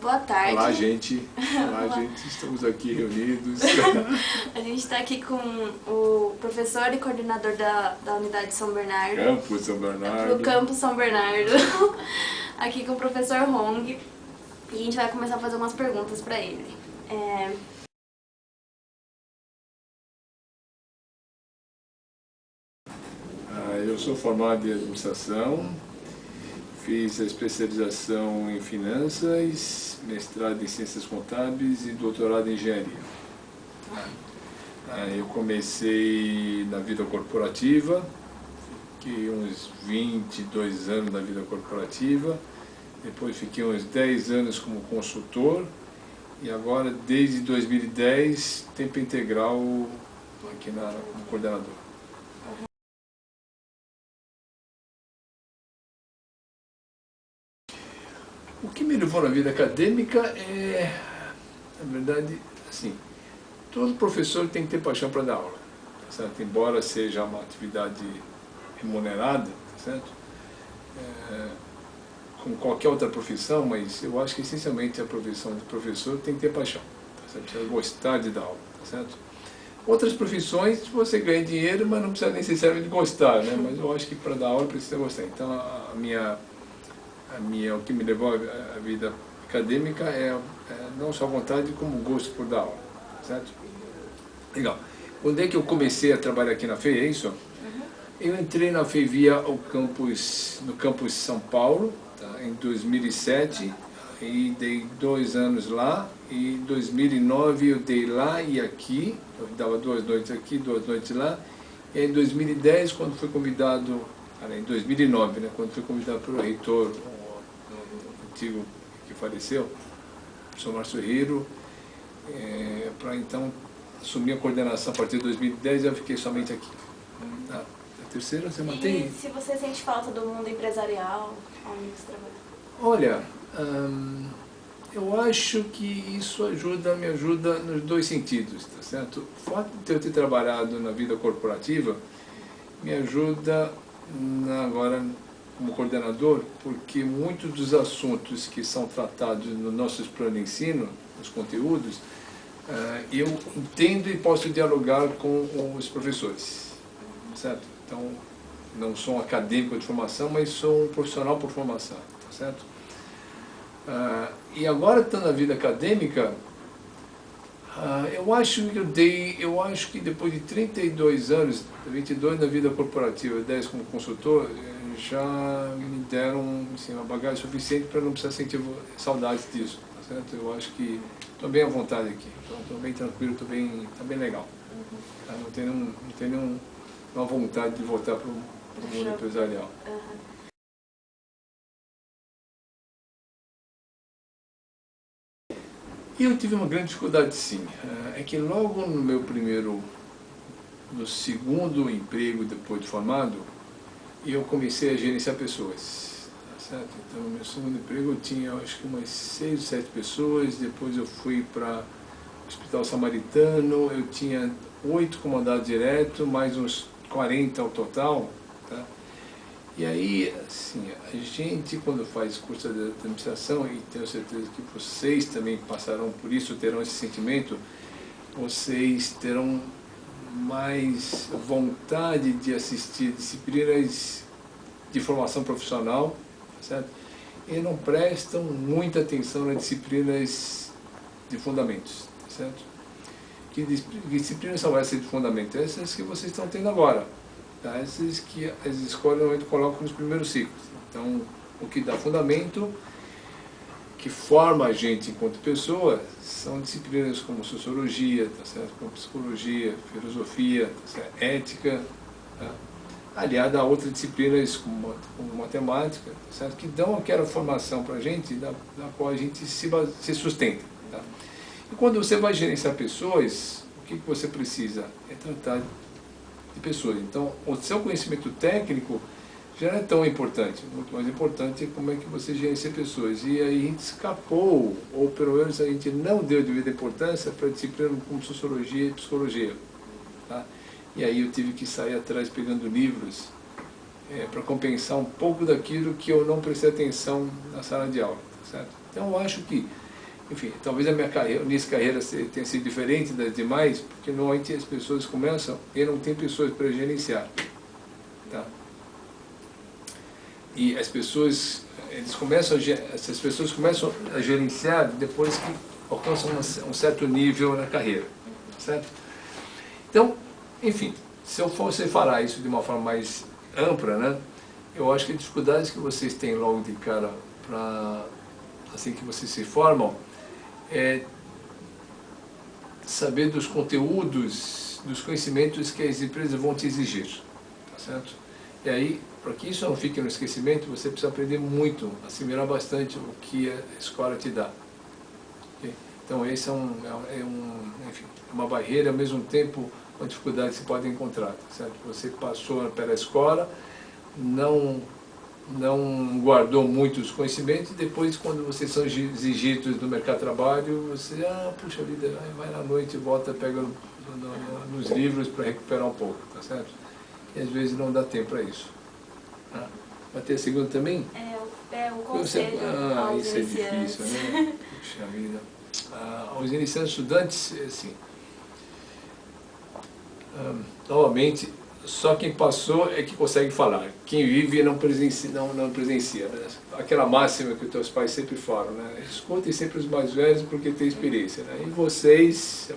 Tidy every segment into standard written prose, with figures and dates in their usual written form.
Boa tarde. Olá, gente. Olá, gente. Estamos aqui reunidos. A gente está aqui com o professor e coordenador da unidade São Bernardo. Campus São Bernardo. Do Campus São Bernardo. Aqui com o professor Hong. E a gente vai começar a fazer umas perguntas para ele. Eu sou formado em administração. Fiz a especialização em finanças, mestrado em ciências contábeis e doutorado em engenharia. Eu comecei na vida corporativa, fiquei uns 22 anos na vida corporativa, depois fiquei uns 10 anos como consultor e agora, desde 2010, tempo integral aqui como coordenador. O que me levou na vida acadêmica é, na verdade, assim, todo professor tem que ter paixão para dar aula, tá certo? Embora seja uma atividade remunerada, tá certo? Como qualquer outra profissão, mas eu acho que essencialmente a profissão de professor tem que ter paixão, tá certo? Precisa gostar de dar aula, tá certo? Outras profissões você ganha dinheiro, mas não precisa necessariamente gostar, né? Mas eu acho que para dar aula precisa gostar. Então o que me levou à vida acadêmica é não só a vontade, como o gosto por dar aula, certo? Legal. Quando é que eu comecei a trabalhar aqui na FEI, é isso? Eu entrei na FEI via no campus São Paulo, tá, em 2007, e dei 2 anos lá, e em 2009 eu dei lá e aqui, eu dava 2 noites aqui, 2 noites lá, e em 2010, quando fui convidado, em 2009, né, quando fui convidado pelo reitor, antigo que faleceu, o professor Márcio Hiro, para então assumir a coordenação a partir de 2010, eu fiquei somente aqui. Tá? A terceira você mantém? E se você sente falta do mundo empresarial, onde você trabalha? Olha, eu acho que isso me ajuda nos 2 sentidos, tá certo? O fato de eu ter trabalhado na vida corporativa me ajuda agora como coordenador, porque muitos dos assuntos que são tratados nos nossos planos de ensino, nos conteúdos, eu entendo e posso dialogar com os professores, certo? Então, não sou um acadêmico de formação, mas sou um profissional por formação, tá certo? E agora, estando na vida acadêmica, eu acho que depois de 32 anos, 22 na vida corporativa e 10 como consultor, já me deram assim, uma bagagem suficiente para não precisar sentir saudades disso, tá certo? Eu acho que estou bem à vontade aqui, estou bem tranquilo, está bem legal. Tá? Não tenho nenhuma vontade de voltar para o mundo empresarial. E eu tive uma grande dificuldade, sim. É que logo no segundo emprego depois de formado, eu comecei a gerenciar pessoas, tá certo? Então, no meu segundo emprego eu tinha, acho que umas 6 ou 7 pessoas, depois eu fui para o Hospital Samaritano, eu tinha 8 comandados direto, mais uns 40 ao total, tá? E aí, assim, a gente, quando faz curso de administração, e tenho certeza que vocês também passarão por isso, terão esse sentimento, vocês terão mais vontade de assistir disciplinas de formação profissional, certo? E não prestam muita atenção nas disciplinas de fundamentos, certo? Que disciplinas são essas de fundamento? Essas que vocês estão tendo agora, tá? Essas que as escolas normalmente colocam nos primeiros ciclos. Então, o que dá fundamento, que forma a gente enquanto pessoa, são disciplinas como sociologia, tá certo? Como psicologia, filosofia, tá certo? Ética, tá? Aliada a outras disciplinas como matemática, tá certo? Que dão aquela formação para a gente, da qual a gente se sustenta. Tá? E quando você vai gerenciar pessoas, o que você precisa? É tratar de pessoas. Então, o seu conhecimento técnico já não é tão importante. Muito mais importante é como é que você gerencia pessoas. E aí a gente escapou, ou pelo menos a gente não deu devida importância para disciplinas como sociologia e psicologia. Tá? E aí eu tive que sair atrás pegando livros para compensar um pouco daquilo que eu não prestei atenção na sala de aula. Tá certo? Então eu acho que, enfim, talvez a minha carreira, tenha sido diferente das demais, porque normalmente as pessoas começam e não tem pessoas para gerenciar. Tá? E as pessoas, essas pessoas começam a gerenciar depois que alcançam um certo nível na carreira. Certo? Então, enfim, se eu fosse falar isso de uma forma mais ampla, né, eu acho que as dificuldades que vocês têm logo de cara, assim que vocês se formam, é saber dos conteúdos, dos conhecimentos que as empresas vão te exigir. Tá certo? E aí, para que isso não fique no esquecimento, você precisa aprender muito, assimilar bastante o que a escola te dá. Okay? Então, esse enfim, uma barreira, ao mesmo tempo, uma dificuldade que se pode encontrar. Tá certo? Você passou pela escola, não guardou muitos conhecimentos, e depois, quando vocês são exigidos no mercado de trabalho, você, puxa vida, vai na noite, volta, pega nos livros para recuperar um pouco. Tá certo? E às vezes não dá tempo para isso. Vai ter a segunda também? O conselho aos isso iniciantes. É difícil, né? Puxa vida. Aos iniciantes estudantes, assim, novamente, só quem passou é que consegue falar. Quem vive não presencia. Né? Aquela máxima que os teus pais sempre falam, né? Escutem sempre os mais velhos porque têm experiência. Né? E vocês,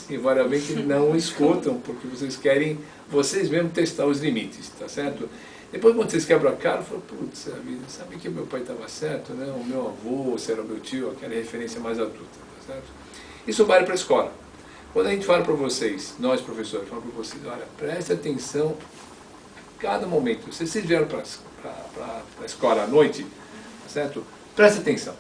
invariavelmente, não escutam porque vocês querem, vocês mesmos, testar os limites, tá certo? Depois, quando vocês quebram a cara, falam, putz, sabe que meu pai estava certo, né? O meu avô, se era o meu tio, aquela referência mais adulta, tá certo? Isso vale para a escola. Quando a gente fala para vocês, nós professores, falamos para vocês, olha, preste atenção a cada momento. Se vocês vieram para a escola à noite, tá certo? Preste atenção.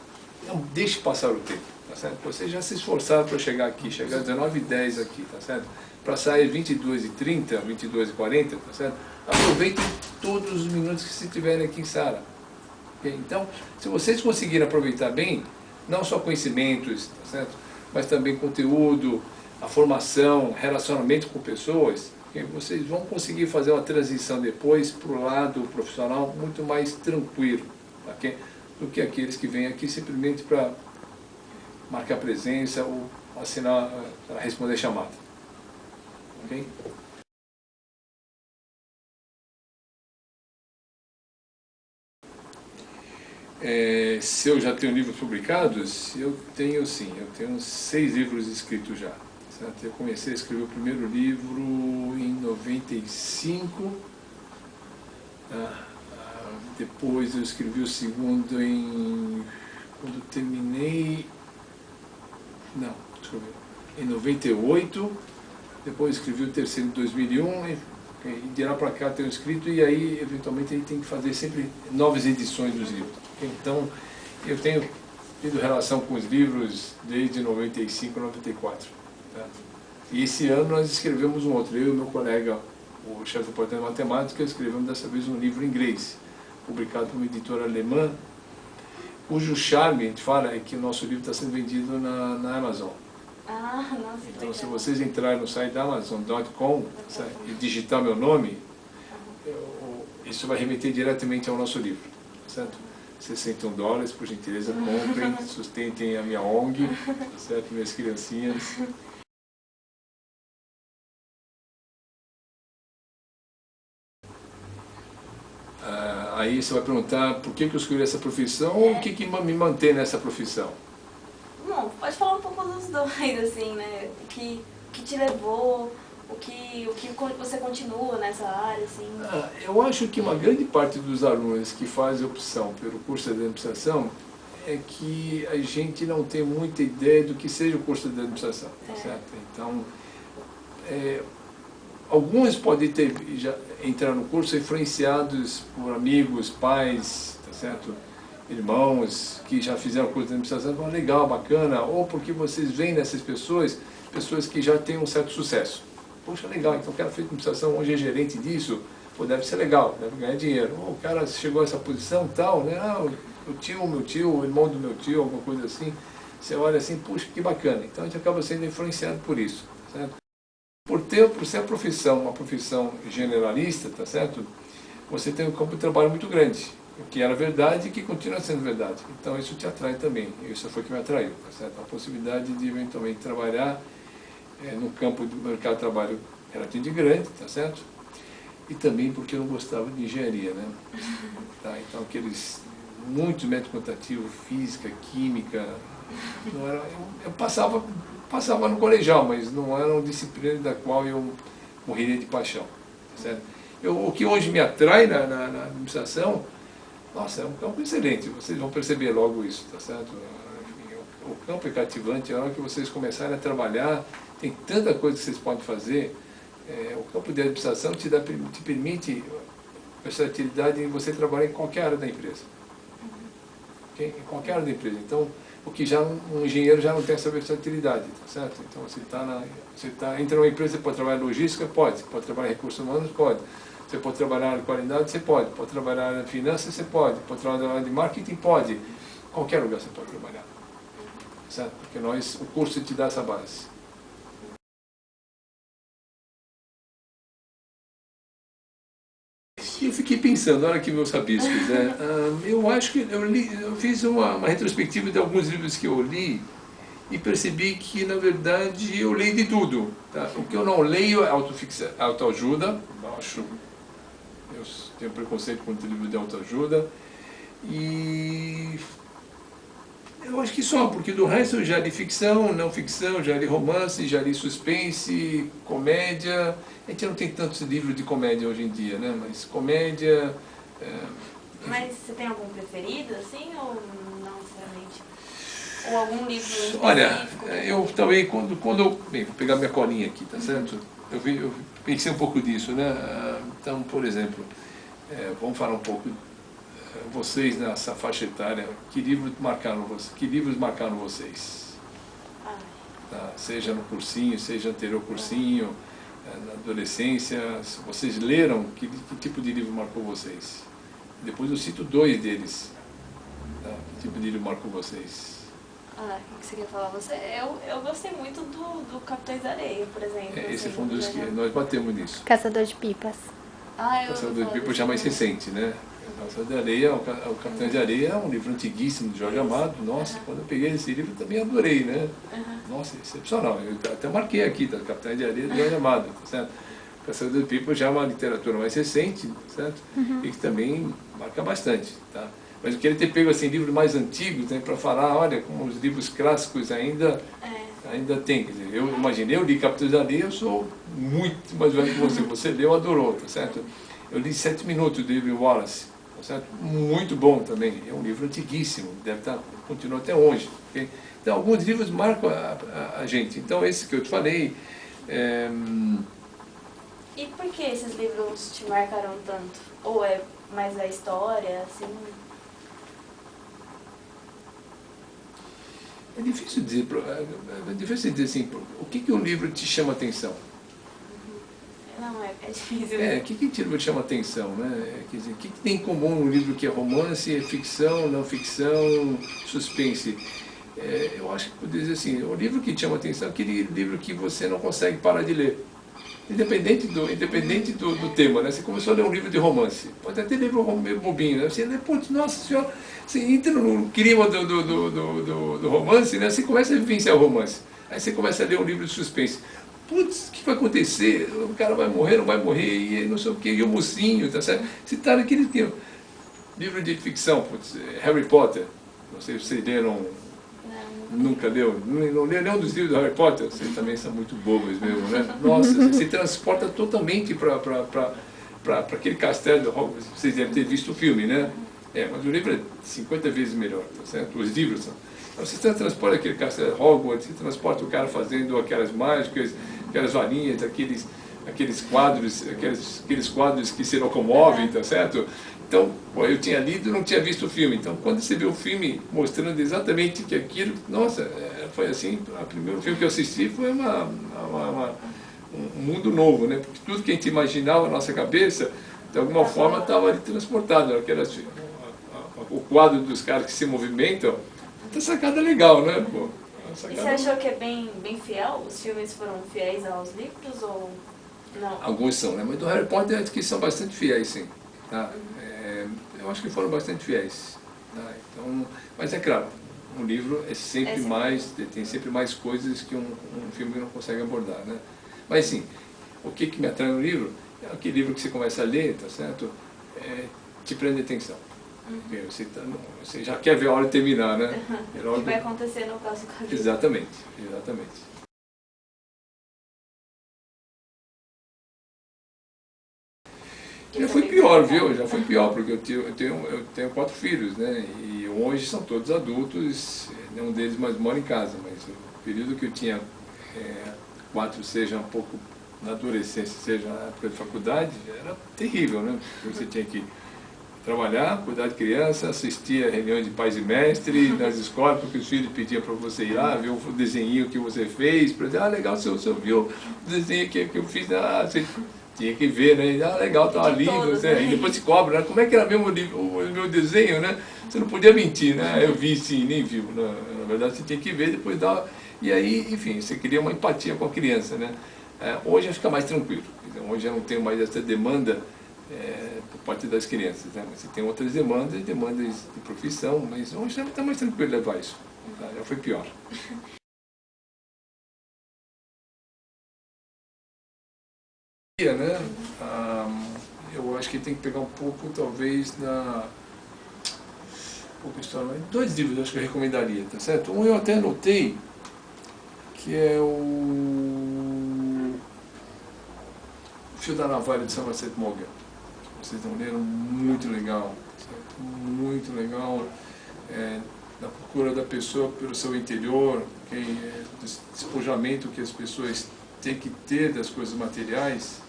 Não deixe passar o tempo, tá certo? Vocês já se esforçaram para chegar aqui, chegar às 19h10 aqui, tá certo? Para sair 22h30, 22h40, tá certo? Aproveitem todos os minutos que vocês tiverem aqui em sala. Okay? Então, se vocês conseguirem aproveitar bem, não só conhecimentos, tá certo? Mas também conteúdo, a formação, relacionamento com pessoas, okay? Vocês vão conseguir fazer uma transição depois para o lado profissional muito mais tranquilo, okay? Do que aqueles que vêm aqui simplesmente para marcar presença ou assinar, para responder chamada. Okay? Se eu já tenho livros publicados, eu tenho sim, eu tenho 6 livros escritos já. Certo? Eu comecei a escrever o primeiro livro em 95, depois eu escrevi o segundo quando terminei, em 98, depois escrevi o terceiro em 2001, e de lá para cá tenho escrito, e aí eventualmente a gente tem que fazer sempre novas edições dos livros. Então, eu tenho tido relação com os livros desde 95, 94. Tá? E esse ano nós escrevemos um outro, eu e meu colega, o chefe do departamento de matemática, escrevemos dessa vez um livro em inglês, publicado por uma editora alemã, cujo charme, a gente fala, é que o nosso livro está sendo vendido na Amazon. Nossa, então, se vocês entrarem no site da Amazon.com e digitar meu nome, isso vai remeter diretamente ao nosso livro, certo? $61, por gentileza, comprem, sustentem a minha ONG, certo? Minhas criancinhas. Aí você vai perguntar por que eu escolhi essa profissão ou o que me mantém nessa profissão? Bom, pode falar um pouco dos dois, assim, né? O que te levou, o que você continua nessa área, assim? Eu acho que uma grande parte dos alunos que fazem opção pelo curso de administração é que a gente não tem muita ideia do que seja o curso de administração, certo? Então, alguns podem já entrar no curso influenciados por amigos, pais, tá certo? Irmãos que já fizeram o curso de administração, falam, legal, bacana, ou porque vocês veem nessas pessoas que já têm um certo sucesso. Poxa, legal, então o cara fez administração, hoje é gerente disso, pô, deve ser legal, deve ganhar dinheiro. Ou o cara chegou a essa posição tal, né? O meu tio, o irmão do meu tio, alguma coisa assim. Você olha assim, puxa, que bacana. Então a gente acaba sendo influenciado por isso, certo? Por ser uma profissão generalista, tá certo? Você tem um campo de trabalho muito grande. que era verdade e que continua sendo verdade. Então isso te atrai também, isso foi o que me atraiu, tá certo? A possibilidade de eventualmente trabalhar no campo do mercado de trabalho relativamente grande, tá certo? E também porque eu não gostava de engenharia, né? Tá, então muitos métodos quantitativos, física, química, não era, eu passava no colegial, mas não era uma disciplina da qual eu morreria de paixão, tá certo? O que hoje me atrai na administração, nossa, é um campo excelente, vocês vão perceber logo isso, tá certo? Enfim, o campo é cativante, a hora que vocês começarem a trabalhar, tem tanta coisa que vocês podem fazer. O campo de administração te permite versatilidade em você trabalhar em qualquer área da empresa. Okay? Em qualquer área da empresa. Então, o que já um engenheiro já não tem essa versatilidade, tá certo? Então, você entra numa empresa, você pode trabalhar em logística? Pode. Você pode trabalhar em recursos humanos? Pode. Você pode trabalhar em qualidade? Você pode. Pode trabalhar em finanças? Você pode. Pode trabalhar em marketing? Pode. Qualquer lugar você pode trabalhar. Certo? Porque o curso te dá essa base. Eu fiquei pensando, na hora que meus rabiscos, né? Eu acho que eu fiz uma retrospectiva de alguns livros que eu li e percebi que, na verdade, eu leio de tudo. Tá? O que eu não leio é autoajuda, eu tenho preconceito contra livros de autoajuda, e eu acho que só, porque do resto eu já li ficção, não ficção, já li romance, já li suspense, comédia. A gente não tem tantos livros de comédia hoje em dia, né? Mas comédia... Mas você tem algum preferido, assim, ou não necessariamente? Ou algum livro específico? Olha, eu também, bem, vou pegar minha colinha aqui, tá certo? Eu pensei um pouco disso, né? Então, por exemplo, vamos falar um pouco, vocês nessa faixa etária, que livros marcaram vocês? Tá? Seja no cursinho, seja anterior cursinho, na adolescência, vocês leram, que tipo de livro marcou vocês? Depois eu cito 2 deles. Tá? Que tipo de livro marcou vocês? O que você quer falar? Eu gostei muito do Capitães da Areia, por exemplo. Esse foi um dos que nós batemos nisso. Caçador de Pipas. Caçador de Pipas já mais recente, né? Caçador de Areia, o Capitães de Areia é um livro antiguíssimo de Jorge Amado. Nossa, quando eu peguei esse livro eu também adorei, né? Nossa, excepcional. Eu até marquei aqui, tá? Capitães de Areia de Jorge Amado, tá certo? Caçador de Pipas já é uma literatura mais recente, certo? E que também marca bastante, tá? Mas eu queria ter pego assim, livros mais antigos, né, para falar, olha, como os livros clássicos ainda tem. Quer dizer, eu li Capitães da Areia, eu sou muito mais velho que você. Você leu, adorou, tá certo? Eu li 7 Minutos, do David Wallace, tá certo? Muito bom também. É um livro antiguíssimo, continua até hoje. Okay? Então, alguns livros marcam a gente. Então, esse que eu te falei... E por que esses livros te marcaram tanto? Ou é mais a história, assim? É difícil dizer assim, o que um livro te chama a atenção? Não, é difícil. O que livro te chama a atenção, né? Quer dizer, o que tem em comum um livro que é romance, é ficção, não ficção, suspense? Eu acho que poderia dizer assim, o livro que te chama a atenção é aquele livro que você não consegue parar de ler. Independente do tema, né? Você começou a ler um livro de romance, pode até livro meio bobinho, né? Você lê, putz, nossa senhora, você entra no clima do romance, né? Você começa a vivenciar o romance. Aí você começa a ler um livro de suspense. Putz, o que vai acontecer? O cara vai morrer, não vai morrer, e não sei o quê, e o mocinho, tá certo? Você está naquele tempo. Livro de ficção, putz, Harry Potter, não sei se vocês leram. Nunca leu? Não leu nenhum dos livros do Harry Potter? Vocês também são muito bobos mesmo, né? Nossa, você se transporta totalmente para aquele castelo de Hogwarts. Vocês devem ter visto o filme, né? Mas o livro é 50 vezes melhor, tá certo? Os livros são. Você transporta aquele castelo de Hogwarts, você transporta o cara fazendo aquelas mágicas, aquelas varinhas, aqueles quadros que se locomovem, tá certo? Então, eu tinha lido e não tinha visto o filme. Então, quando você vê o filme mostrando exatamente que aquilo... Nossa, foi assim, o primeiro filme que eu assisti foi um mundo novo, né? Porque tudo que a gente imaginava na nossa cabeça, de alguma forma, estava ali transportado. O quadro dos caras que se movimentam, tá sacada legal, né? Pô, e você achou que é bem fiel? Os filmes foram fiéis aos livros ou não? Alguns são, né? Mas do Harry Potter acho que são bastante fiéis, sim. Tá? eu acho que foram bastante fiéis. Tá? Então, mas é claro, um livro é sempre mais, tem sempre mais coisas que um filme não consegue abordar, né? Mas sim, o que me atrai no livro é aquele livro que você começa a ler, tá certo? Te prende atenção. Você já quer ver a hora terminar, né? O que vai acontecer no próximo capítulo. Exatamente, exatamente. Já foi pior, viu? Já foi pior, porque eu tenho 4 filhos, né? E hoje são todos adultos, nenhum deles mais mora em casa, mas o período que eu tinha 4, seja um pouco na adolescência, seja na época de faculdade, era terrível, né? Porque você tinha que trabalhar, cuidar de criança, assistir a reuniões de pais e mestres nas escolas, porque os filhos pediam para você ir lá, ver o desenho que você fez, para dizer, legal, você viu o desenho que eu fiz, você tinha que ver, né? Legal, tá lindo, né? E depois se cobra, né? Como é que era mesmo o meu desenho, né? Você não podia mentir, né? Eu vi sim, nem viu. Na verdade, você tinha que ver, depois dar... E aí, enfim, você cria uma empatia com a criança, né? Hoje fica mais tranquilo. Hoje eu não tenho mais essa demanda por parte das crianças, né? Você tem outras demandas de profissão, mas hoje está mais tranquilo levar isso. Tá? Já foi pior. Né? Eu acho que tem que pegar um pouco, talvez, história. 2 livros eu acho que eu recomendaria, tá certo? Um eu até anotei, que é o Fio da Navalha de Somerset Maugham. Vocês não leram? Muito legal, certo? Muito legal. Na procura da pessoa pelo seu interior, despojamento que as pessoas têm que ter das coisas materiais.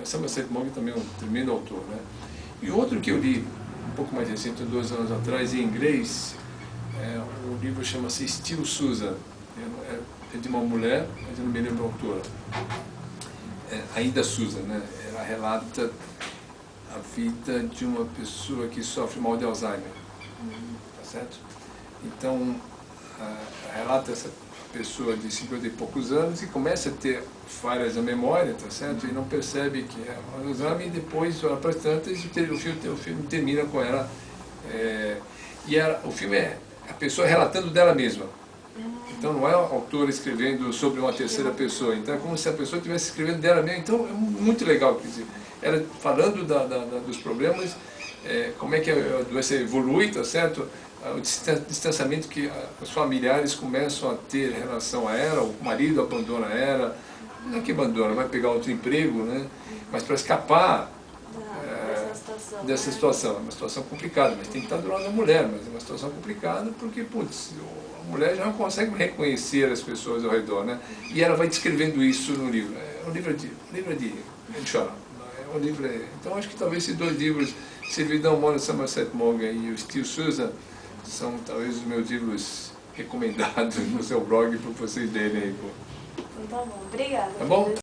Somerset Maugham também é um tremendo autor, né? E outro que eu li um pouco mais recente, 2 anos atrás, em inglês, o livro chama-se Still Susan. É de uma mulher, mas eu não me lembro a autora. Ainda Susan, né? Ela relata a vida de uma pessoa que sofre mal de Alzheimer, tá certo? Então, relata essa pessoa de 50 e poucos anos e começa a ter falhas na memória, tá certo? E não percebe que é um Alzheimer, e depois, olha para as tantas, o filme termina com ela. O filme é a pessoa relatando dela mesma. Então não é o autor escrevendo sobre uma terceira pessoa, então é como se a pessoa estivesse escrevendo dela mesma. Então é muito legal, quer dizer, ela falando dos problemas, como é que a doença evolui, tá certo? O distanciamento que os familiares começam a ter em relação a ela, o marido abandona ela, não é que abandona, vai pegar outro emprego, né? Mas para escapar dessa situação. É uma situação complicada, mas tem que estar do lado da mulher, mas é uma situação complicada porque, putz, a mulher já não consegue reconhecer as pessoas ao redor, né? E ela vai descrevendo isso no livro. É um livro de chora. É um livro, então acho que talvez esses 2 livros, Servidão Humana de Somerset Maugham e o Still Susan, são talvez os meus livros recomendados no seu blog para vocês lerem aí. Então tá bom, obrigada. Tá bom?